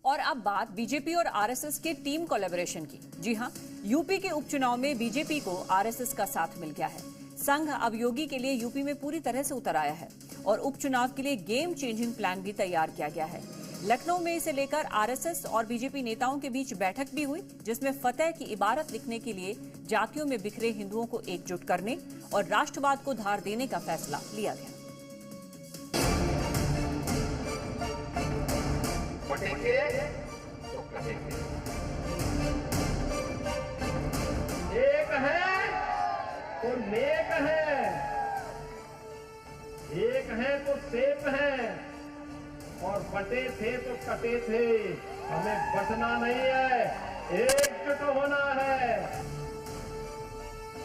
और अब बात बीजेपी और आरएसएस के टीम कोलैबोरेशन की। जी हां, यूपी के उपचुनाव में बीजेपी को आरएसएस का साथ मिल गया है। संघ अब योगी के लिए यूपी में पूरी तरह से उतर आया है और उपचुनाव के लिए गेम चेंजिंग प्लान भी तैयार किया गया है। लखनऊ में इसे लेकर आरएसएस और बीजेपी नेताओं के बीच बैठक भी हुई, जिसमें फतेह की इबारत लिखने के लिए जातियों में बिखरे हिंदुओं को एकजुट करने और राष्ट्रवाद को धार देने का फैसला लिया गया। एक है तो नेक है, एक है तो सेफ है, और बटे थे तो कटे थे। हमें बचना नहीं है, एकजुट होना है।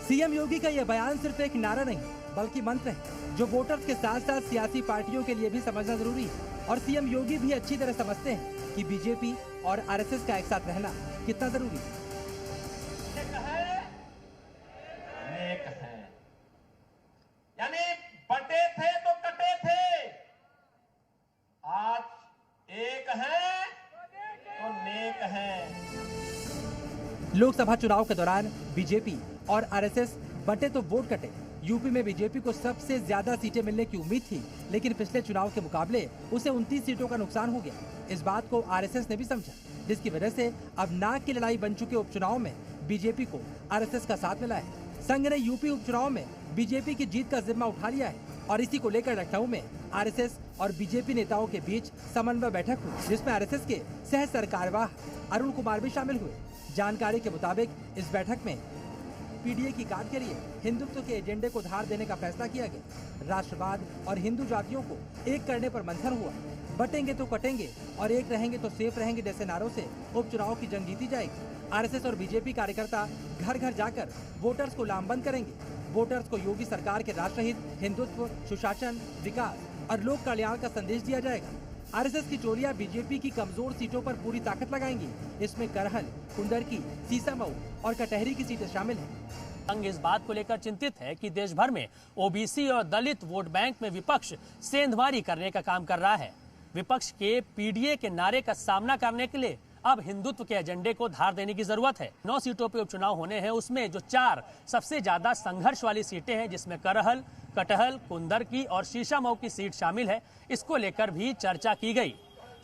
सीएम योगी का यह बयान सिर्फ एक नारा नहीं बल्कि मंत्र है, जो वोटर्स के साथ साथ सियासी पार्टियों के लिए भी समझना जरूरी है। और सीएम योगी भी अच्छी तरह समझते हैं कि बीजेपी और आरएसएस का एक साथ रहना कितना जरूरी है। नेक है, यानी बटे थे तो कटे थे, आज एक है तो नेक है। लोकसभा चुनाव के दौरान बीजेपी और आरएसएस बटे तो वोट कटे। यूपी में बीजेपी को सबसे ज्यादा सीटें मिलने की उम्मीद थी, लेकिन पिछले चुनाव के मुकाबले उसे 29 सीटों का नुकसान हो गया। इस बात को आरएसएस ने भी समझा, जिसकी वजह से अब नाक की लड़ाई बन चुके उपचुनाव में बीजेपी को आरएसएस का साथ मिला है। संघ ने यूपी उपचुनाव में बीजेपी की जीत का जिम्मा उठा लिया है और इसी को लेकर लखनऊ में आरएसएस और बीजेपी नेताओं के बीच समन्वय बैठक हुई, जिसमें आरएसएस के सह सरकारवाह अरुण कुमार भी शामिल हुए। जानकारी के मुताबिक इस बैठक में पीडीए की काट के लिए हिंदुत्व के एजेंडे को धार देने का फैसला किया गया। राष्ट्रवाद और हिंदू जातियों को एक करने पर मंथन हुआ। बटेंगे तो कटेंगे और एक रहेंगे तो सेफ रहेंगे जैसे नारों से उपचुनाव की जंग जीती जाएगी। आरएसएस और बीजेपी कार्यकर्ता घर घर जाकर वोटर्स को लामबंद करेंगे। वोटर्स को योगी सरकार के राष्ट्रहित, हिंदुत्व, सुशासन, विकास और लोक कल्याण का संदेश दिया जाएगा। आरएसएस की टोलियां बीजेपी की कमजोर सीटों पर पूरी ताकत लगाएंगी। इसमें करहल, कुंडरकी, सीसामऊ और कटहरी की सीटें शामिल हैं। संघ इस बात को लेकर चिंतित है कि देश भर में ओबीसी और दलित वोट बैंक में विपक्ष सेंधमारी करने का काम कर रहा है। विपक्ष के पीडीए के नारे का सामना करने के लिए अब हिंदुत्व के एजेंडे को धार देने की जरूरत है। 9 सीटों पे उपचुनाव होने हैं, उसमें जो 4 सबसे ज्यादा संघर्ष वाली सीटें हैं, जिसमें करहल, कटहल, कुंदरकी और शीशामऊ की सीट शामिल है, इसको लेकर भी चर्चा की गई।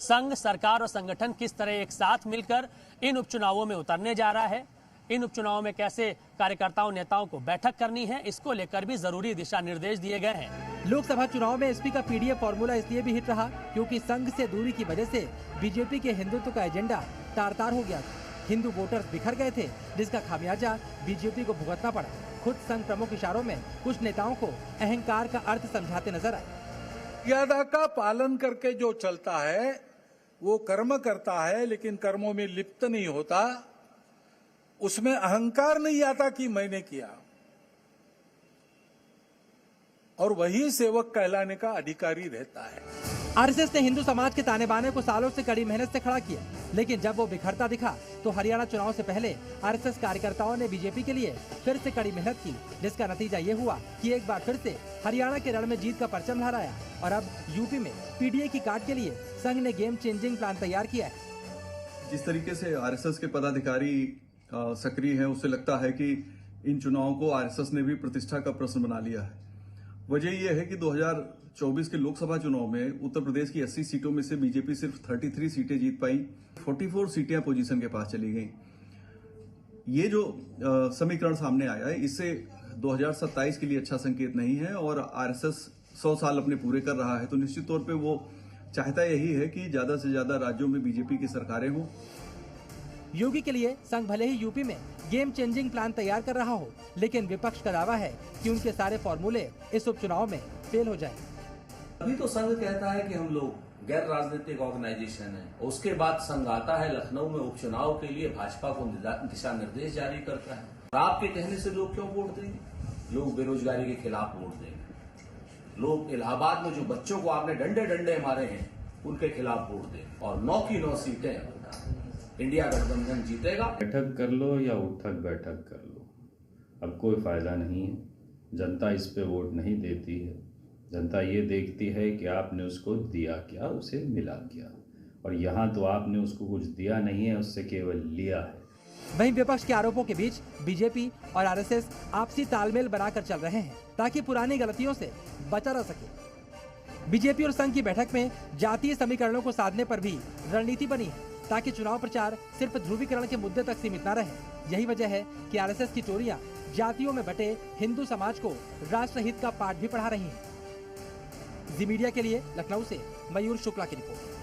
संघ, सरकार और संगठन किस तरह एक साथ मिलकर इन उपचुनावों में उतरने जा रहा है, इन उपचुनावों में कैसे कार्यकर्ताओं नेताओं को बैठक करनी है, इसको लेकर भी जरूरी दिशा निर्देश दिए गए हैं। लोकसभा चुनाव में एसपी का पीडीए फॉर्मूला इसलिए भी हिट रहा क्योंकि संघ से दूरी की वजह से बीजेपी के हिंदुत्व का एजेंडा तार-तार हो गया था। हिंदू वोटर्स बिखर गए थे, जिसका खामियाजा बीजेपी को भुगतना पड़ा। खुद संघ प्रमुख इशारों में कुछ नेताओं को अहंकार का अर्थ समझाते नजर आए। मर्यादा का पालन करके जो चलता है वो कर्म करता है, लेकिन कर्मों में लिप्त नहीं होता। उसमें अहंकार नहीं आता कि मैंने किया, और वही सेवक कहलाने का अधिकारी रहता है। आरएसएस ने हिंदू समाज के ताने बाने को सालों से कड़ी मेहनत से खड़ा किया, लेकिन जब वो बिखरता दिखा तो हरियाणा चुनाव से पहले आरएसएस कार्यकर्ताओं ने बीजेपी के लिए फिर से कड़ी मेहनत की, जिसका नतीजा ये हुआ कि एक बार फिर से हरियाणा के रण में जीत का परचम लहराया। और अब यूपी में पीडीए की काट के लिए संघ ने गेम चेंजिंग प्लान तैयार किया है। जिस तरीके से आरएसएस के पदाधिकारी सक्रिय हैं, उससे लगता है कि इन चुनावों को आरएसएस ने भी प्रतिष्ठा का प्रश्न बना लिया है। वजह यह है कि 2024 के लोकसभा चुनाव में उत्तर प्रदेश की 80 सीटों में से बीजेपी सिर्फ 33 सीटें जीत पाई, 44 सीटें अपोजिशन के पास चली गई। ये जो समीकरण सामने आया है, इससे 2027 के लिए अच्छा संकेत नहीं है। और आरएसएस 100 साल अपने पूरे कर रहा है, तो निश्चित तौर पे वो चाहता यही है कि ज्यादा से ज्यादा राज्यों में बीजेपी की सरकारें हों। योगी के लिए संघ भले ही यूपी में गेम चेंजिंग प्लान तैयार कर रहा हो, लेकिन विपक्ष का दावा है कि उनके सारे फॉर्मूले इस उपचुनाव में फेल हो जाएंगे। अभी तो संघ कहता है कि हम लोग गैर राजनीतिक ऑर्गेनाइजेशन है, उसके बाद संघ आता है लखनऊ में उपचुनाव के लिए भाजपा को दिशा निर्देश जारी करता है। आपके कहने से लोग क्यों वोट देंगे? लोग बेरोजगारी के खिलाफ वोट देंगे। लोग इलाहाबाद में जो बच्चों को आपने डंडे डंडे मारे हैं, उनके खिलाफ वोट देंगे। और 9 की 9 सीटें इंडिया गठबंधन जीतेगा। बैठक कर लो या उठक बैठक कर लो, अब कोई फायदा नहीं है। जनता इस पे वोट नहीं देती है। जनता ये देखती है कि आपने उसको दिया क्या, उसे मिला क्या। और यहाँ तो आपने उसको कुछ दिया नहीं है, उससे केवल लिया है। वहीं विपक्ष के आरोपों के बीच बीजेपी और आरएसएस आपसी तालमेल बनाकर चल रहे हैं ताकि पुरानी गलतियों से बचा रह सके। बीजेपी और संघ की बैठक में जातीय समीकरणों को साधने पर भी रणनीति बनी है ताकि चुनाव प्रचार सिर्फ ध्रुवीकरण के मुद्दे तक सीमित न रहे। यही वजह है कि आरएसएस की चोरियां जातियों में बटे हिंदू समाज को राष्ट्रहित का पाठ भी पढ़ा रही हैं। जी मीडिया के लिए लखनऊ से मयूर शुक्ला की रिपोर्ट।